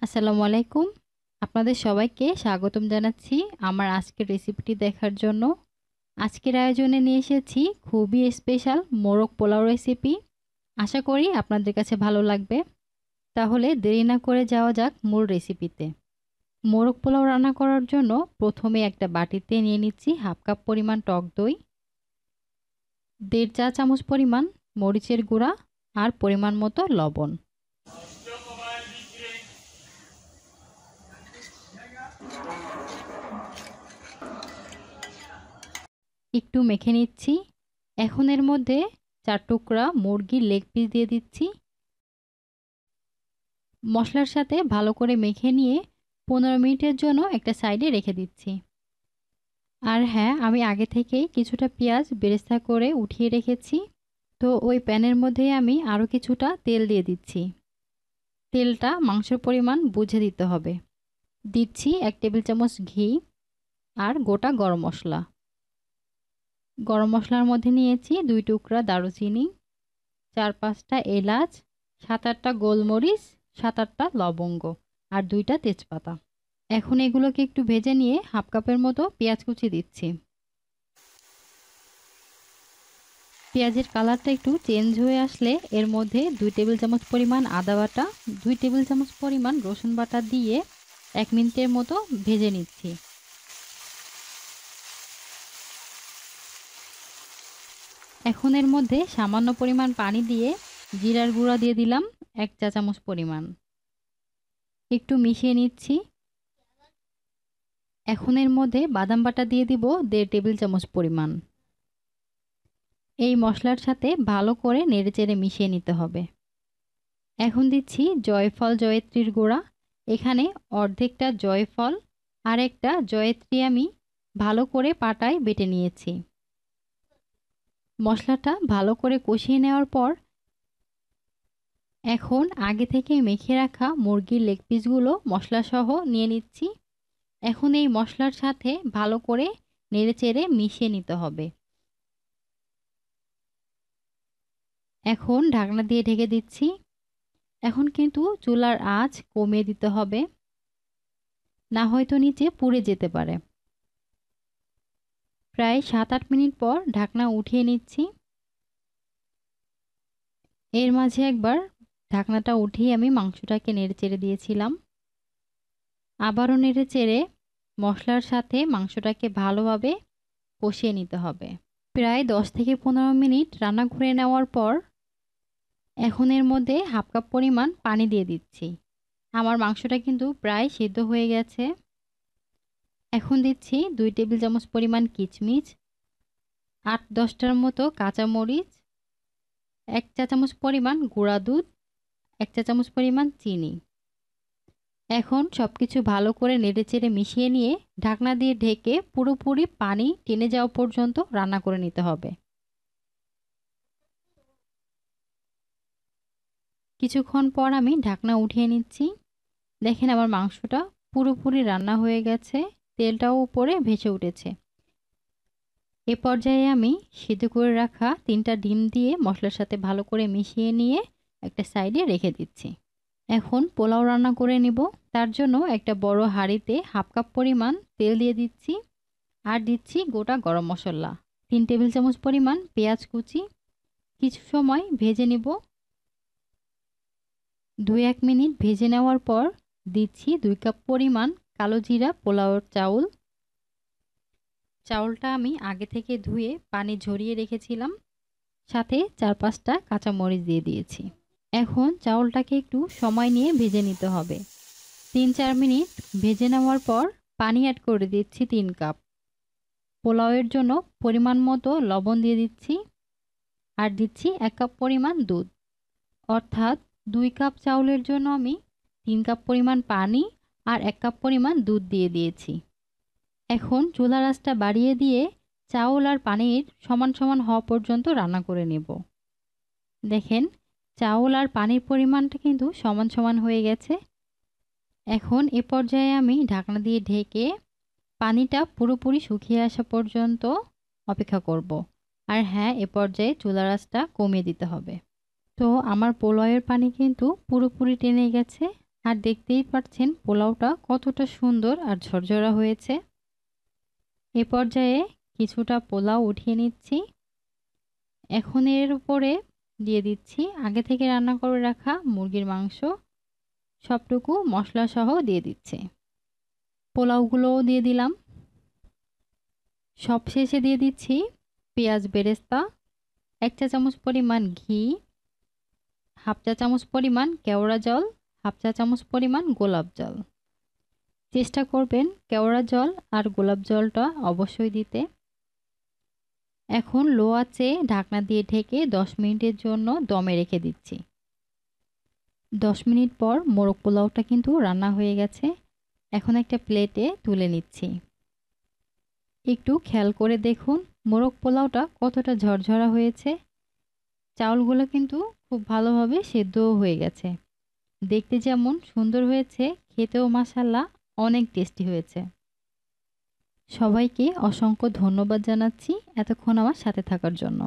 আসসালামু আলাইকুম। আপনাদের সবাইকে স্বাগতম জানাচ্ছি আমার আজকের রেসিপিটি দেখার জন্য। আজকের আয়োজনে নিয়ে এসেছি খুবই স্পেশাল মোরগ পোলাও রেসিপি। আশা করি আপনাদের কাছে ভালো লাগবে। তাহলে দেরি না করে যাওয়া যাক মূল রেসিপিতে। মোরগ পোলাও রান্না করার জন্য প্রথমে একটা বাটিতে নিয়ে নিচ্ছি হাফ কাপ পরিমাণ টক দই, 1.5 চা চামচ পরিমাণ মরিচের গুঁড়া আর পরিমাণ মতো লবণ। একটু মেখে নিচ্ছি। এখন এর মধ্যে 4 টুকরা মুরগির লেগ পিস দিয়ে দিচ্ছি। মশলার সাথে ভালো করে মেখে নিয়ে 15 মিনিটের জন্য একটা সাইডে রেখে দিচ্ছি। আর হ্যাঁ, আমি আগে থেকেই কিছুটা পেঁয়াজ বেরেস্তা করে উঠিয়ে রেখেছি। তো ওই প্যানের মধ্যেই আমি আরও কিছুটা তেল দিয়ে দিচ্ছি। তেলটা মাংসের পরিমাণ বুঝে দিতে হবে। দিচ্ছি 1 টেবিল চামচ ঘি আর গোটা গরম মশলা। গরম মশলার মধ্যে নিয়েছি 2 টুকরা দারুচিনি, 4-5টা এলাচ, 7-8টা গোলমরিচ, 7-8টা লবঙ্গ আর 2টা তেজপাতা। এখন এগুলোকে একটু ভেজে নিয়ে হাফ কাপের মতো পেঁয়াজ কুচি দিচ্ছি। পেঁয়াজের কালারটা একটু চেঞ্জ হয়ে আসলে এর মধ্যে 2 টেবিল চামচ পরিমাণ আদা বাটা, 2 টেবিল চামচ পরিমাণ রসুন বাটা দিয়ে 1 মিনিটের মতো ভেজে নিচ্ছি। এখন এর মধ্যে সামান্য পরিমাণ পানি দিয়ে জিরার গুঁড়া দিয়ে দিলাম 1 চা চামচ পরিমাণ। একটু মিশিয়ে নিচ্ছি। এখন এর মধ্যে বাদাম বাটা দিয়ে দিব 1.5 টেবিল চামচ পরিমাণ। এই মশলার সাথে ভালো করে নেড়েচেড়ে মিশিয়ে নিতে হবে। এখন দিচ্ছি জয়ফল জয়ত্রীর গুঁড়া। এখানে অর্ধেকটা জয়ফল আর একটা জয়ত্রী আমি ভালো করে পাটায় বেটে নিয়েছি। মশলাটা ভালো করে কষিয়ে নেওয়ার পর এখন আগে থেকে মেখে রাখা মুরগির লেগ পিসগুলো মশলাসহ নিয়ে নিচ্ছি। এখন এই মশলার সাথে ভালো করে নেড়েচেড়ে মিশিয়ে নিতে হবে। এখন ঢাকনা দিয়ে ঢেকে দিচ্ছি। এখন কিন্তু চুলার আঁচ কমিয়ে দিতে হবে, না হয়তো নিচে পুড়ে যেতে পারে। প্রায় 7-8 মিনিট পর ঢাকনা উঠিয়ে নিচ্ছি। এর মাঝে একবার ঢাকনাটা উঠিয়ে আমি মাংসটাকে নেড়েচেড়ে দিয়েছিলাম। আবারও নেড়েচেড়ে মশলার সাথে মাংসটাকে ভালোভাবে কষিয়ে নিতে হবে। প্রায় 10 থেকে 15 মিনিট রান্না করে নেওয়ার পর এখন এর মধ্যে হাফ কাপ পরিমাণ পানি দিয়ে দিচ্ছি। আমার মাংসটা কিন্তু প্রায় সিদ্ধ হয়ে গেছে। এখন দিচ্ছি 2 টেবিল চামচ পরিমাণ কিচমিচ, 8-10টার মতো কাঁচামরিচ, 1 চা চামচ পরিমাণ গুঁড়া দুধ, 1 চা চামচ পরিমাণ চিনি। এখন সবকিছু ভালো করে নেড়েচেড়ে মিশিয়ে নিয়ে ঢাকনা দিয়ে ঢেকে পুরোপুরি পানি টেনে যাওয়া পর্যন্ত রান্না করে নিতে হবে। কিছুক্ষণ পর আমি ঢাকনা উঠিয়ে নিচ্ছি। দেখেন আমার মাংসটা পুরোপুরি রান্না হয়ে গেছে, তেলটাও উপরে ভেসে উঠেছে। এ পর্যায়ে আমি সিদ্ধ করে রাখা 3টা ডিম দিয়ে মশলার সাথে ভালো করে মিশিয়ে নিয়ে একটা সাইডে রেখে দিচ্ছি। এখন পোলাও রান্না করে নিব। তার জন্য একটা বড় হাঁড়িতে হাফ কাপ পরিমাণ তেল দিয়ে দিচ্ছি আর দিচ্ছি গোটা গরম মশলা, 3 টেবিল চামচ পরিমাণ পেঁয়াজ কুচি। কিছু সময় ভেজে নিব। 2-1 মিনিট ভেজে নেওয়ার পর দিচ্ছি 2 কাপ পরিমাণ কালো জিরা পোলাওর চাউল। চাউলটা আমি আগে থেকে ধুয়ে পানি ঝরিয়ে রেখেছিলাম। সাথে 4-5টা কাঁচামরিচ দিয়ে দিয়েছি। এখন চাউলটাকে একটু সময় নিয়ে ভেজে নিতে হবে। 3-4 মিনিট ভেজে নেওয়ার পর পানি অ্যাড করে দিচ্ছি 3 কাপ। পোলাওয়ের জন্য পরিমাণ মতো লবণ দিয়ে দিচ্ছি আর দিচ্ছি 1 কাপ পরিমাণ দুধ। অর্থাৎ 2 কাপ চাউলের জন্য আমি 3 কাপ পরিমাণ পানি আর 1 কাপ পরিমাণ দুধ দিয়ে দিয়েছি। এখন চুলার আঁচটা বাড়িয়ে দিয়ে চাউল আর পানির সমান সমান হওয়া পর্যন্ত রান্না করে নেব। দেখেন চাউল আর পানির পরিমাণটা কিন্তু সমান সমান হয়ে গেছে। এখন এ পর্যায়ে আমি ঢাকনা দিয়ে ঢেকে পানিটা পুরোপুরি শুকিয়ে আসা পর্যন্ত অপেক্ষা করব। আর হ্যাঁ, এ পর্যায়ে চুলার আঁচটা কমিয়ে দিতে হবে। তো আমার পোলাওয়ের পানি কিন্তু পুরোপুরি টেনে গেছে। আর দেখতেই পাচ্ছেন পোলাওটা কতটা সুন্দর আর ঝরঝরা হয়েছে। এ পর্যায়ে কিছুটা পোলাও উঠিয়ে নিচ্ছি। এখন এর উপরে দিয়ে দিচ্ছি আগে থেকে রান্না করে রাখা মুরগির মাংস, সবটুকু মশলা সহ দিয়ে দিচ্ছি। পোলাওগুলোও দিয়ে দিলাম। সবশেষে দিয়ে দিচ্ছি পেঁয়াজ বেরেস্তা, 1 চা চামচ পরিমাণ ঘি, হাফ চা চামচ পরিমাণ কেওড়া জল, হাফ চা চামচ পরিমাণ গোলাপ জল। চেষ্টা করবেন কেওড়া জল আর গোলাপ জলটা অবশ্যই দিতে। এখন লো আঁচে ঢাকনা দিয়ে ঢেকে 10 মিনিটের জন্য দমে রেখে দিচ্ছি। 10 মিনিট পর মোরগ পোলাওটা কিন্তু রান্না হয়ে গেছে। এখন একটা প্লেটে তুলে নিচ্ছি। একটু খেয়াল করে দেখুন মোরগ পোলাওটা কতটা ঝরঝরা হয়েছে। চাউলগুলো কিন্তু খুব ভালোভাবে সেদ্ধও হয়ে গেছে। দেখতে যেমন সুন্দর হয়েছে, খেতেও মাশাআল্লাহ অনেক টেস্টি হয়েছে। সবাইকে অসংখ্য ধন্যবাদ জানাচ্ছি এতক্ষণ আমার সাথে থাকার জন্য।